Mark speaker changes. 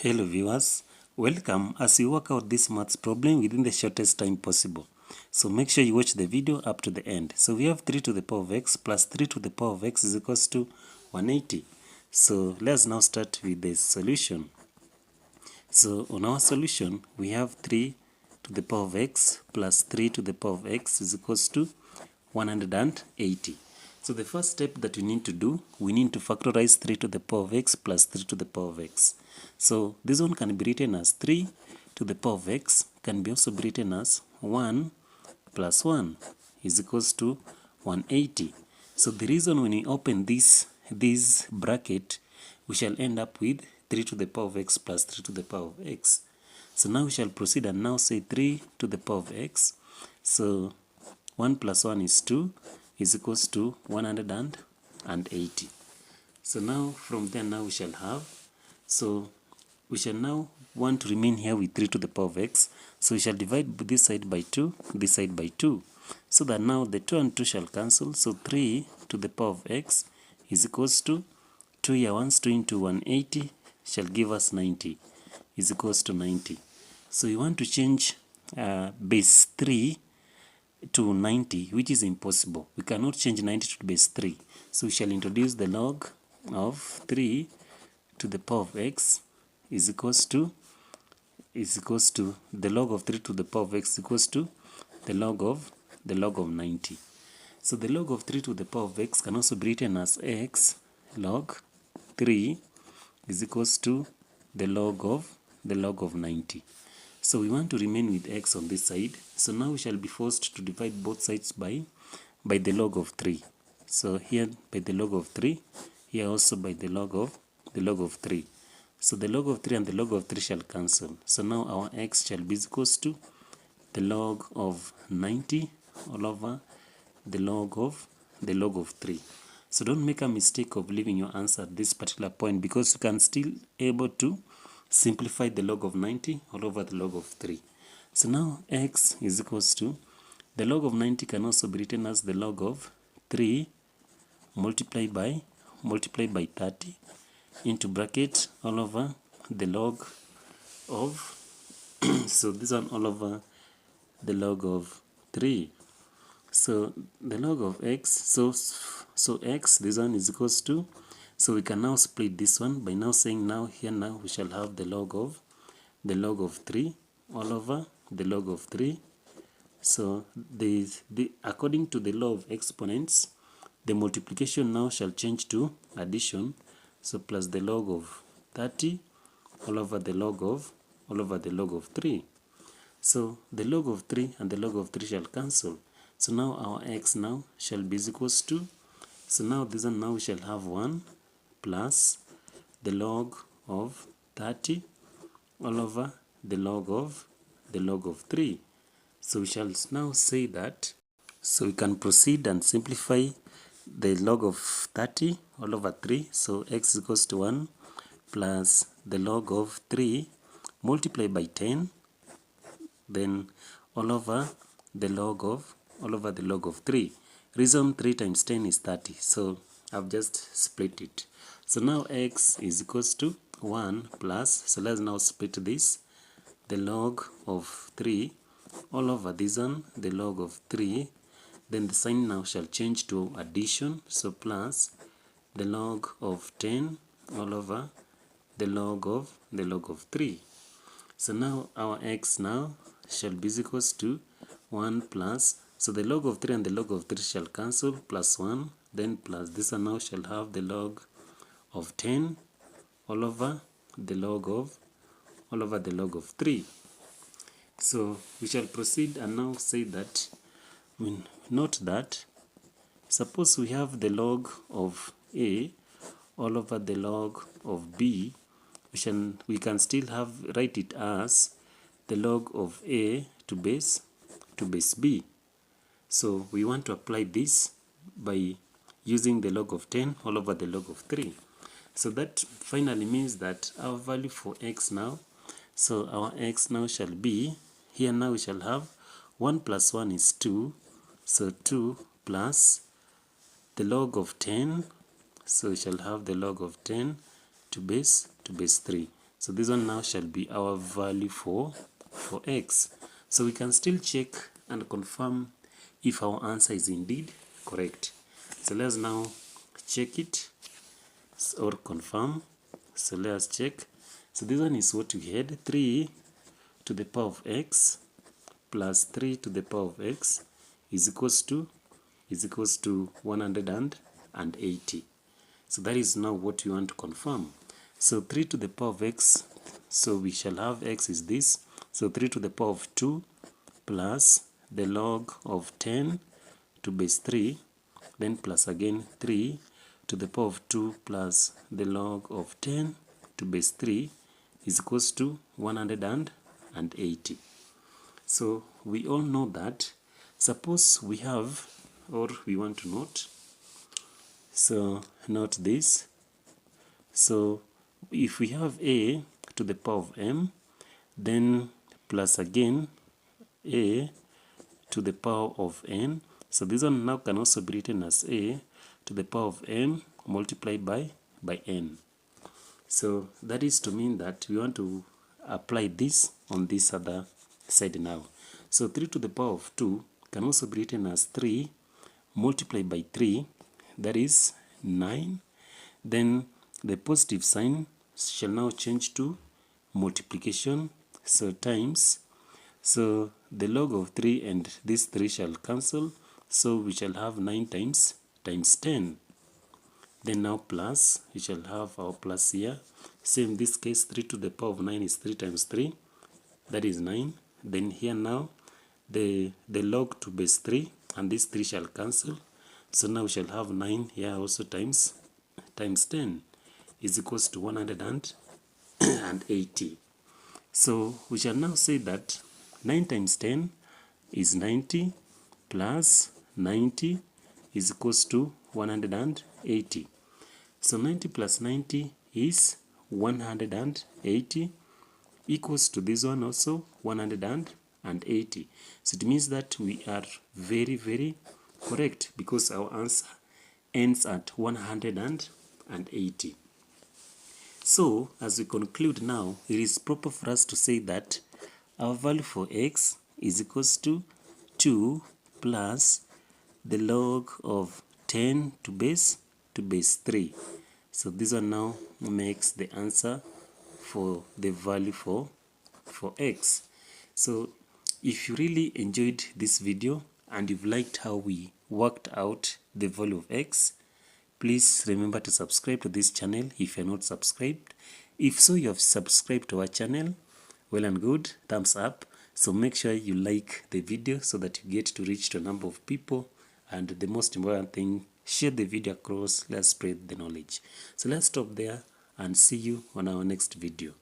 Speaker 1: Hello viewers, welcome as you work out this maths problem within the shortest time possible. So make sure you watch the video up to the end. So we have 3 to the power of x plus 3 to the power of x is equals to 180. So let's now start with the solution. So on our solution, we have 3 to the power of x plus 3 to the power of x is equals to 180. So the first step that we need to do, we need to factorize 3 to the power of x plus 3 to the power of x. So this one can be written as 3 to the power of x, can be also be written as 1 plus 1 is equals to 180. So the reason when we open this bracket, we shall end up with 3 to the power of x plus 3 to the power of x. So now we shall proceed and now say 3 to the power of x. So 1 plus 1 is 2 is equals to 180. So now from there now we shall have, so we shall now want to remain here with 3 to the power of x. So we shall divide this side by 2, this side by 2. So that now the 2 and 2 shall cancel. So 3 to the power of x is equals to 2 here once, 2 into 180 shall give us 90 is equals to 90. So you want to change base 3 to 90, which is impossible. We cannot change 90 to base 3. So we shall introduce the log of 3 to the power of x is equals to the log of 3 to the power of x equals to the log of 90. So the log of 3 to the power of x can also be written as x log 3 is equals to the log of 90. So we want to remain with x on this side. So now we shall be forced to divide both sides by the log of 3. So here by the log of 3, here also by the log of 3. So the log of 3 and the log of 3 shall cancel. So now our x shall be equals to the log of 90 all over the log of 3. So don't make a mistake of leaving your answer at this particular point, because you can still able to simplify the log of 90 all over the log of 3. So now x is equals to the log of 90 can also be written as the log of 3 multiplied by 30 into bracket all over the log of so this one all over the log of 3. So the log of x, so x, this one is equals to, so we can now split this one by now saying now here now we shall have the log of 3 all over the log of 3. So according to the law of exponents, the multiplication now shall change to addition. So plus the log of 30 all over the log of 3. So the log of 3 and the log of 3 shall cancel. So now our x now shall be equals to, so now this one now we shall have 1 plus the log of 30 all over the log of 3. So we shall now say that, so we can proceed and simplify the log of 30 all over 3. So x is equals to 1 plus the log of 3 multiplied by 10, then all over the log of 3. Reason 3 times 10 is 30. So I've just split it. So now x is equals to 1 plus, so let's now split this, the log of 3 all over this one, the log of 3, then the sign now shall change to addition, so plus the log of 10 all over the log of 3. So now our x now shall be equals to 1 plus, so the log of 3 and the log of 3 shall cancel, plus 1, then plus this one now shall have the log of 10 all over the log of 3. So we shall proceed and now say that, note that suppose we have the log of a all over the log of b, we can still write it as the log of a to base b. So we want to apply this by using the log of 10 all over the log of 3. So that finally means that our value for x now, so our x now shall be, here now we shall have 1 plus 1 is 2, so 2 plus the log of 10, so we shall have the log of 10 to base 3. So this one now shall be our value for x. So we can still check and confirm if our answer is indeed correct. So let's now check it or confirm. So let's check. So this one is what we had, 3 to the power of x plus 3 to the power of x is equals to 180. So that is now what we want to confirm. So 3 to the power of x, so we shall have x is this. So 3 to the power of 2 plus the log of 10 to base 3, then plus again 3 to the power of 2 plus the log of 10 to base 3 is equals to 180. So we all know that, suppose we have, or we want to note, so note this. So if we have a to the power of m, then plus again a to the power of n. So this one now can also be written as a to the power of m multiplied by n. So that is to mean that we want to apply this on this other side now. So 3 to the power of 2 can also be written as 3 multiplied by 3, that is 9. Then the positive sign shall now change to multiplication, so times. So the log of 3 and this 3 shall cancel, so we shall have 9 times 10. Then now plus, we shall have our plus here. Same in this case, 3 to the power of 9 is 3 times 3, that is 9. Then here now, the log to base 3 and this 3 shall cancel. So now we shall have 9 here also times 10 is equals to 180. So we shall now say that 9 times 10 is 90 plus 90 is equals to 180. So 90 plus 90 is 180 equals to this one also 180. So it means that we are very, very correct because our answer ends at 180. So as we conclude now, it is proper for us to say that our value for x is equals to 2 plus the log of 10 to base 3. So this one now makes the answer for the value for x. So if you really enjoyed this video and you've liked how we worked out the value of x, please remember to subscribe to this channel if you're not subscribed. If so, you have subscribed to our channel, well and good, thumbs up. So make sure you like the video so that you get to reach to a number of people. And the most important thing, share the video across. Let's spread the knowledge. So let's stop there and see you on our next video.